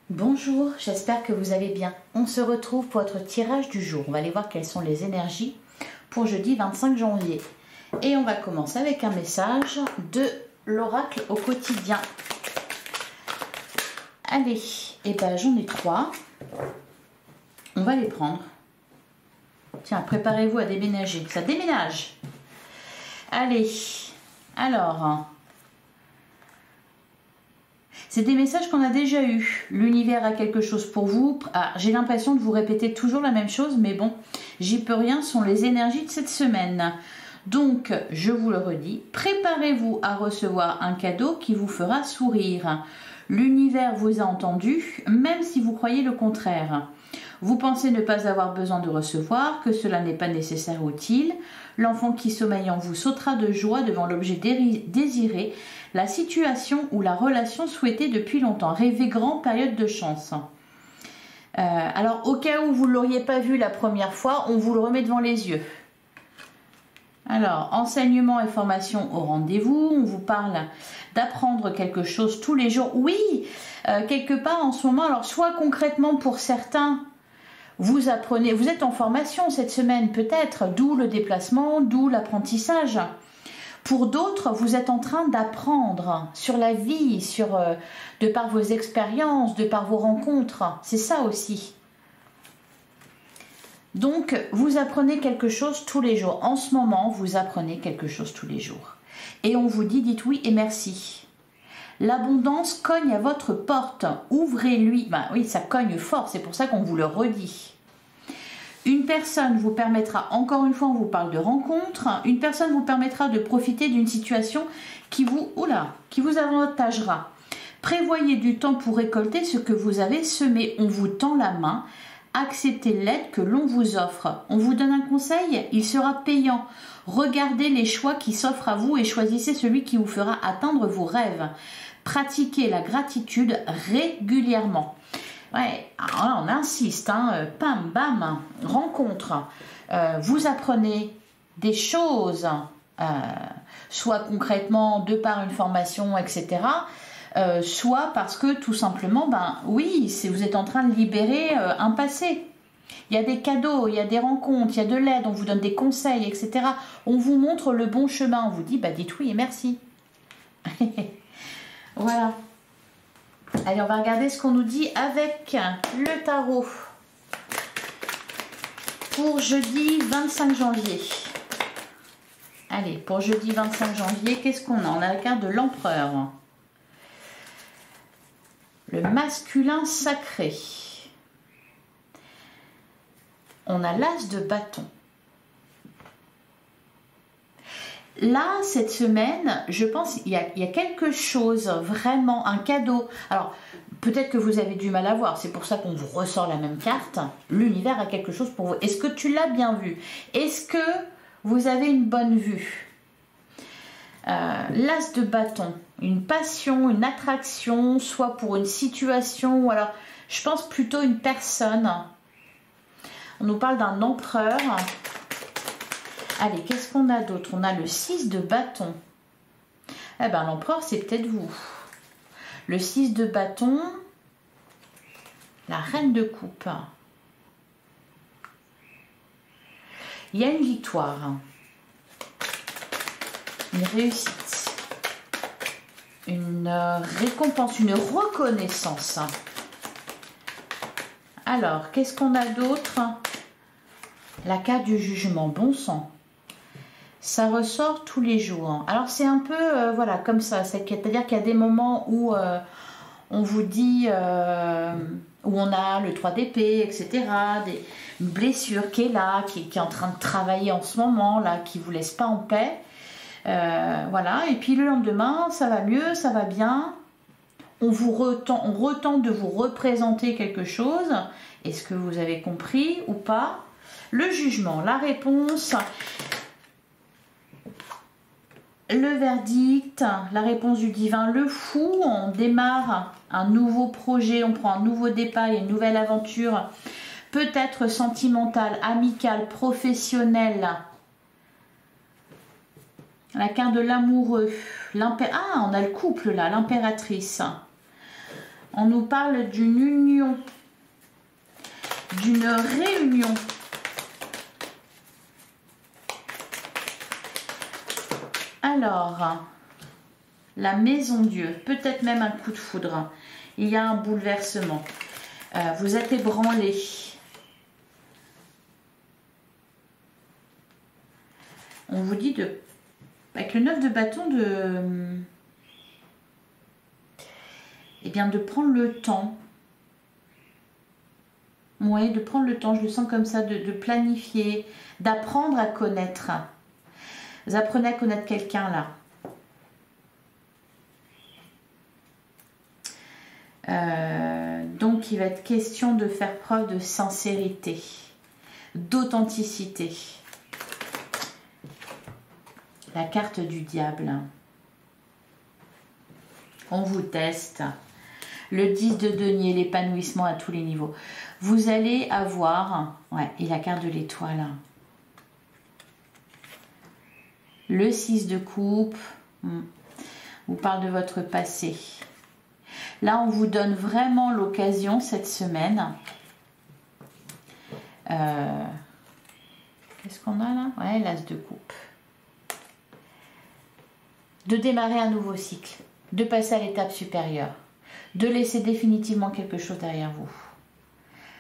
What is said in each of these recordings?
Bonjour, j'espère que vous allez bien. On se retrouve pour votre tirage du jour. On va aller voir quelles sont les énergies pour jeudi 25 janvier. Et on va commencer avec un message de l'oracle au quotidien. Allez, et ben j'en ai 3. On va les prendre. Tiens, préparez-vous à déménager. Ça déménage. Allez, alors... c'est des messages qu'on a déjà eus. L'univers a quelque chose pour vous. Ah, j'ai l'impression de vous répéter toujours la même chose, mais bon, j'y peux rien, ce sont les énergies de cette semaine. Donc, je vous le redis, préparez-vous à recevoir un cadeau qui vous fera sourire. L'univers vous a entendu, même si vous croyez le contraire. Vous pensez ne pas avoir besoin de recevoir, que cela n'est pas nécessaire ou utile. L'enfant qui sommeille en vous sautera de joie devant l'objet désiré, la situation ou la relation souhaitée depuis longtemps. Rêvez grand, période de chance. Alors, au cas où vous ne l'auriez pas vu la première fois, on vous le remet devant les yeux. Alors, enseignement et formation au rendez-vous. On vous parle d'apprendre quelque chose tous les jours. Oui, quelque part en ce moment, alors soit concrètement pour certains, vous apprenez, vous êtes en formation cette semaine peut-être, d'où le déplacement, d'où l'apprentissage. Pour d'autres, vous êtes en train d'apprendre sur la vie, de par vos expériences, de par vos rencontres. C'est ça aussi. Donc, vous apprenez quelque chose tous les jours. En ce moment, vous apprenez quelque chose tous les jours. Et on vous dit, dites oui et merci. L'abondance cogne à votre porte. Ouvrez-lui. Ben oui, ça cogne fort, c'est pour ça qu'on vous le redit. Une personne vous permettra, encore une fois, on vous parle de rencontre, une personne vous permettra de profiter d'une situation qui vous avantagera. Prévoyez du temps pour récolter ce que vous avez semé. On vous tend la main. Acceptez l'aide que l'on vous offre. On vous donne un conseil, il sera payant. Regardez les choix qui s'offrent à vous et choisissez celui qui vous fera atteindre vos rêves. Pratiquez la gratitude régulièrement. Ouais, alors là on insiste, hein, pam, bam, rencontre. Vous apprenez des choses, soit concrètement de par une formation, etc., soit parce que tout simplement, ben oui, vous êtes en train de libérer un passé. Il y a des cadeaux, il y a des rencontres, il y a de l'aide, on vous donne des conseils, etc. On vous montre le bon chemin, on vous dit, bah dites oui et merci. Voilà. Allez, on va regarder ce qu'on nous dit avec le tarot pour jeudi 25 janvier. Allez, pour jeudi 25 janvier, qu'est-ce qu'on a? On a la carte de l'empereur. Le masculin sacré. On a l'as de bâton. Là, cette semaine, je pense qu'il y a quelque chose, vraiment, un cadeau. Alors, peut-être que vous avez du mal à voir, c'est pour ça qu'on vous ressort la même carte. L'univers a quelque chose pour vous. Est-ce que tu l'as bien vu? Est-ce que vous avez une bonne vue? L'as de bâton, une passion, une attraction, soit pour une situation, ou alors, je pense plutôt une personne. On nous parle d'un empereur. Allez, qu'est-ce qu'on a d'autre? On a le 6 de bâton. Eh bien, l'empereur, c'est peut-être vous. Le 6 de bâton. La reine de coupe. Il y a une victoire. Une réussite. Une récompense, une reconnaissance. Alors, qu'est-ce qu'on a d'autre? La carte du jugement, bon sang. Ça ressort tous les jours. Alors c'est un peu, voilà, comme ça. C'est-à-dire qu'il y a des moments où on vous dit, où on a le 3 d'épée, etc. Une blessure qui est là, qui est en train de travailler en ce moment, là, qui ne vous laisse pas en paix. Voilà, et puis le lendemain, ça va mieux, ça va bien. On retente de vous représenter quelque chose. Est-ce que vous avez compris ou pas? Le jugement, la réponse, le verdict, la réponse du divin, le fou. On démarre un nouveau projet, on prend un nouveau départ, une nouvelle aventure, peut-être sentimentale, amicale, professionnelle. La carte de l'amoureux, on a le couple là, l'impératrice. On nous parle d'une union, d'une réunion. Alors, la maison Dieu, peut-être même un coup de foudre. Il y a un bouleversement. Vous êtes ébranlé. On vous dit de, avec le 9 de bâton, eh bien, de prendre le temps. Oui, de prendre le temps, je le sens comme ça, de planifier, d'apprendre à connaître. Vous apprenez à connaître quelqu'un là. Donc, il va être question de faire preuve de sincérité, d'authenticité. La carte du diable. On vous teste. Le 10 de denier, l'épanouissement à tous les niveaux. Vous allez avoir... Ouais, et la carte de l'étoile. Le 6 de coupe. Vous parle de votre passé. Là, on vous donne vraiment l'occasion cette semaine. Qu'est-ce qu'on a là? Ouais, l'as de coupe. De démarrer un nouveau cycle. De passer à l'étape supérieure. De laisser définitivement quelque chose derrière vous.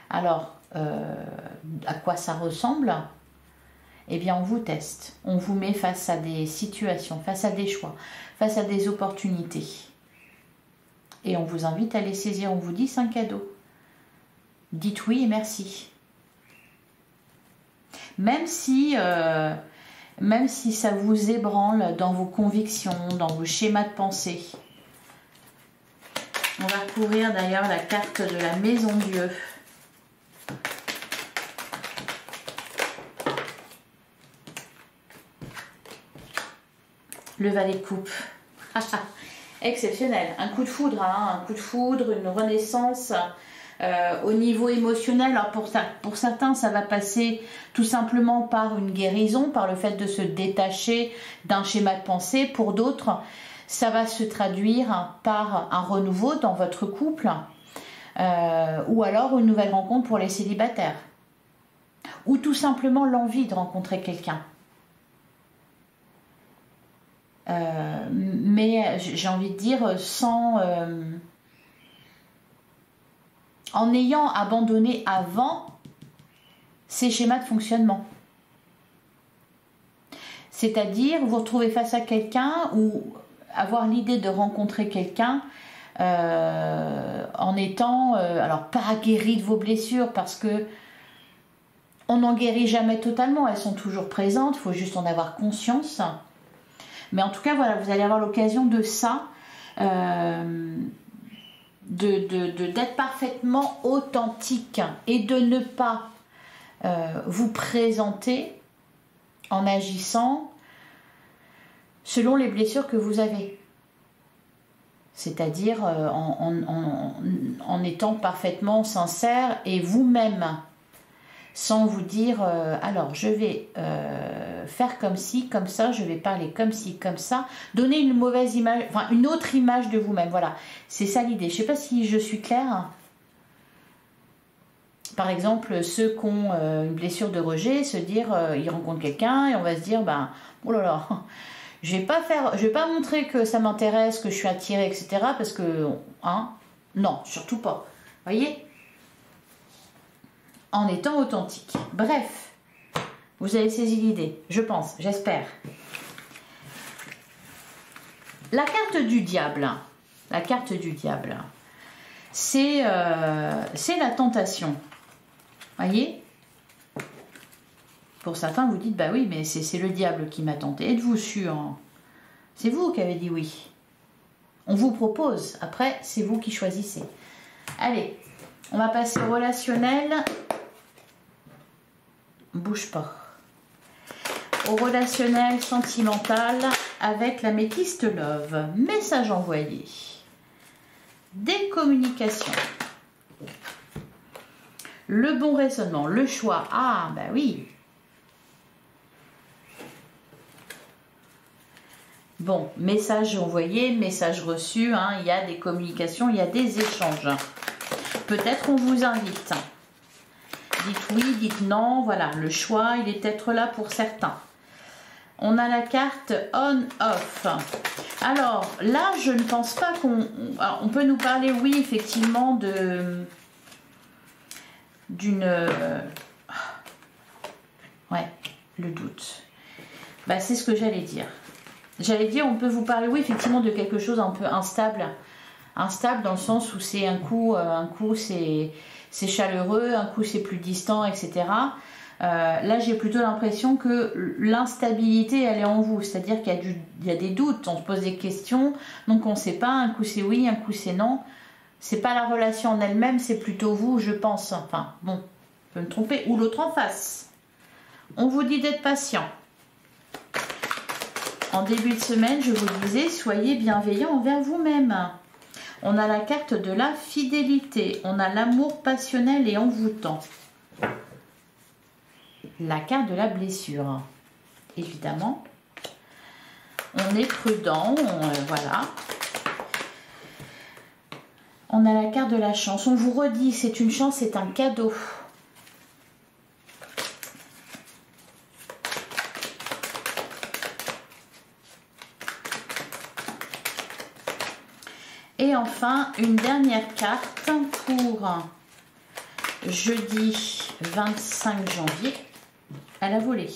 Alors, à quoi ça ressemble? Eh bien, on vous teste. On vous met face à des situations, face à des choix, face à des opportunités. Et on vous invite à les saisir. On vous dit, c'est un cadeau. Dites oui et merci. Même si ça vous ébranle dans vos convictions, dans vos schémas de pensée. On va couvrir d'ailleurs la carte de la maison Dieu. Le valet de coupe. Exceptionnel. Un coup de foudre, hein, un coup de foudre, une renaissance au niveau émotionnel. Alors pour certains, ça va passer tout simplement par une guérison, par le fait de se détacher d'un schéma de pensée. Pour d'autres, ça va se traduire par un renouveau dans votre couple ou alors une nouvelle rencontre pour les célibataires ou tout simplement l'envie de rencontrer quelqu'un. Mais j'ai envie de dire sans en ayant abandonné avant ces schémas de fonctionnement. C'est-à-dire vous retrouvez face à quelqu'un ou avoir l'idée de rencontrer quelqu'un en étant alors pas guéri de vos blessures parce que on n'en guérit jamais totalement, elles sont toujours présentes, il faut juste en avoir conscience. Mais en tout cas, voilà, vous allez avoir l'occasion de ça, d'être parfaitement authentique et de ne pas vous présenter en agissant selon les blessures que vous avez. C'est-à-dire en étant parfaitement sincère et vous-même, sans vous dire alors je vais faire comme ci, comme ça, je vais parler comme ci, comme ça, donner une mauvaise image, enfin une autre image de vous-même. Voilà, c'est ça l'idée. Je ne sais pas si je suis claire. Par exemple, ceux qui ont une blessure de rejet, se dire ils rencontrent quelqu'un et on va se dire ben oh là là, je vais pas montrer que ça m'intéresse, que je suis attirée, etc. Parce que hein, non, surtout pas. Voyez, en étant authentique. Bref, vous avez saisi l'idée, je pense, j'espère. La carte du diable, c'est la tentation. Voyez, pour certains, vous dites, bah oui, mais c'est le diable qui m'a tenté. Êtes-vous sûr? C'est vous qui avez dit oui. On vous propose, après, c'est vous qui choisissez. Allez, on va passer au relationnel. Bouge pas. Au relationnel sentimental avec la métiste Love. Message envoyé. Des communications. Le bon raisonnement, le choix. Ah, bah oui. Bon, message envoyé, message reçu, hein, il y a des communications, il y a des échanges. Peut-être on vous invite. Dites oui, dites non, voilà, le choix, il est peut-être là pour certains. On a la carte on-off. Alors, là, je ne pense pas qu'on... On peut nous parler, oui, effectivement, d'une... Ouais, le doute. Bah, c'est ce que j'allais dire. J'allais dire, on peut vous parler, oui, effectivement, de quelque chose un peu instable. Instable dans le sens où c'est un coup c'est chaleureux, un coup c'est plus distant, etc. Là, j'ai plutôt l'impression que l'instabilité, elle est en vous. C'est-à-dire qu'il y a des doutes, on se pose des questions, donc on ne sait pas, un coup c'est oui, un coup c'est non. C'est pas la relation en elle-même, c'est plutôt vous, je pense. Enfin, bon, je peux me tromper. Ou l'autre en face. On vous dit d'être patient. En début de semaine, je vous disais, soyez bienveillants envers vous-même. On a la carte de la fidélité. On a l'amour passionnel et envoûtant. La carte de la blessure. Évidemment. On est prudent. Voilà. On a la carte de la chance. On vous redit, c'est une chance, c'est un cadeau. Et enfin, une dernière carte pour jeudi 25 janvier à la volée.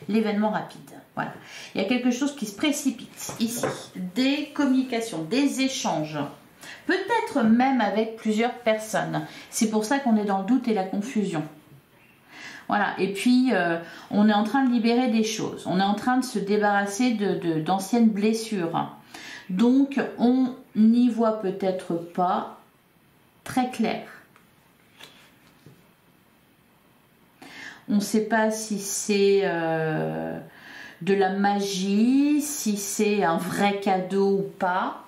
L'événement rapide. Voilà. Il y a quelque chose qui se précipite ici. Des communications, des échanges. Peut-être même avec plusieurs personnes. C'est pour ça qu'on est dans le doute et la confusion. Voilà. Et puis, on est en train de libérer des choses. On est en train de se débarrasser d'anciennes blessures. Donc, on n'y voit peut-être pas très clair. On ne sait pas si c'est de la magie, si c'est un vrai cadeau ou pas.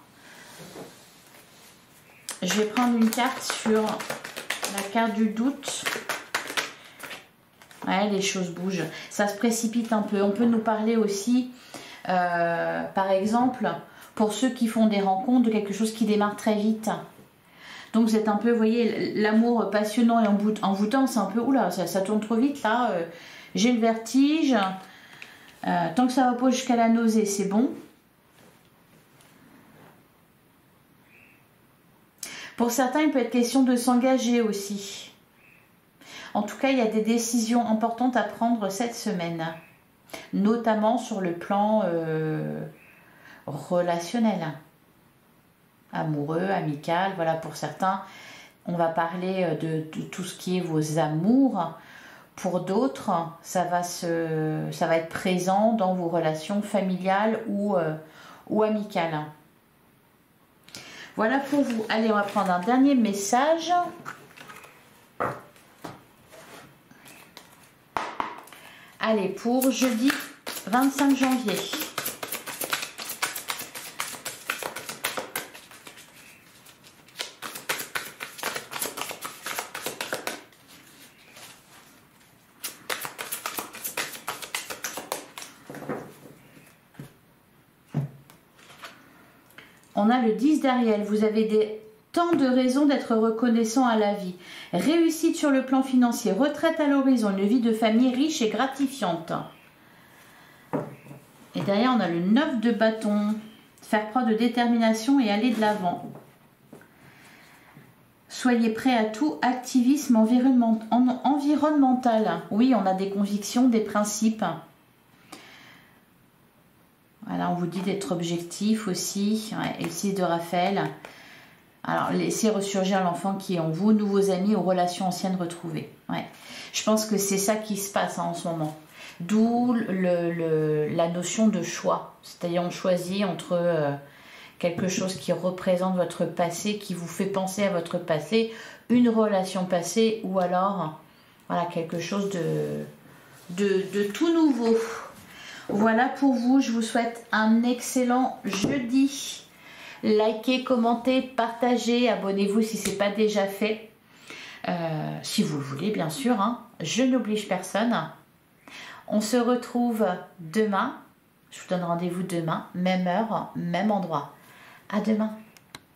Je vais prendre une carte sur la carte du doute. Ouais, les choses bougent. Ça se précipite un peu. On peut nous parler aussi, par exemple... pour ceux qui font des rencontres, de quelque chose qui démarre très vite. Donc vous êtes un peu, vous voyez, l'amour passionnant et envoûtant, c'est un peu, oula, ça tourne trop vite là, j'ai le vertige, tant que ça va pas jusqu'à la nausée, c'est bon. Pour certains, il peut être question de s'engager aussi. En tout cas, il y a des décisions importantes à prendre cette semaine, notamment sur le plan... relationnel, amoureux, amical, voilà, pour certains on va parler de tout ce qui est vos amours. Pour d'autres ça va être présent dans vos relations familiales ou amicales. Voilà pour vous. Allez, on va prendre un dernier message. Allez, pour jeudi 25 janvier. On a le 10 d'Ariel. Vous avez tant de raisons d'être reconnaissant à la vie. Réussite sur le plan financier, retraite à l'horizon, une vie de famille riche et gratifiante. Et derrière, on a le 9 de bâton. Faire preuve de détermination et aller de l'avant. Soyez prêts à tout. Activisme environnemental. Oui, on a des convictions, des principes. Voilà, on vous dit d'être objectif aussi. Ouais, et le 6 de Raphaël. Alors, laissez ressurgir l'enfant qui est en vous, nouveaux amis ou relations anciennes retrouvées. Ouais. Je pense que c'est ça qui se passe en ce moment. D'où la notion de choix. C'est-à-dire, on choisit entre quelque chose qui représente votre passé, qui vous fait penser à votre passé, une relation passée, ou alors, voilà, quelque chose de tout nouveau. Voilà pour vous, je vous souhaite un excellent jeudi. Likez, commentez, partagez, abonnez-vous si ce n'est pas déjà fait. Si vous le voulez, bien sûr, hein. Je n'oblige personne. On se retrouve demain Je vous donne rendez-vous demain, même heure, même endroit. À demain.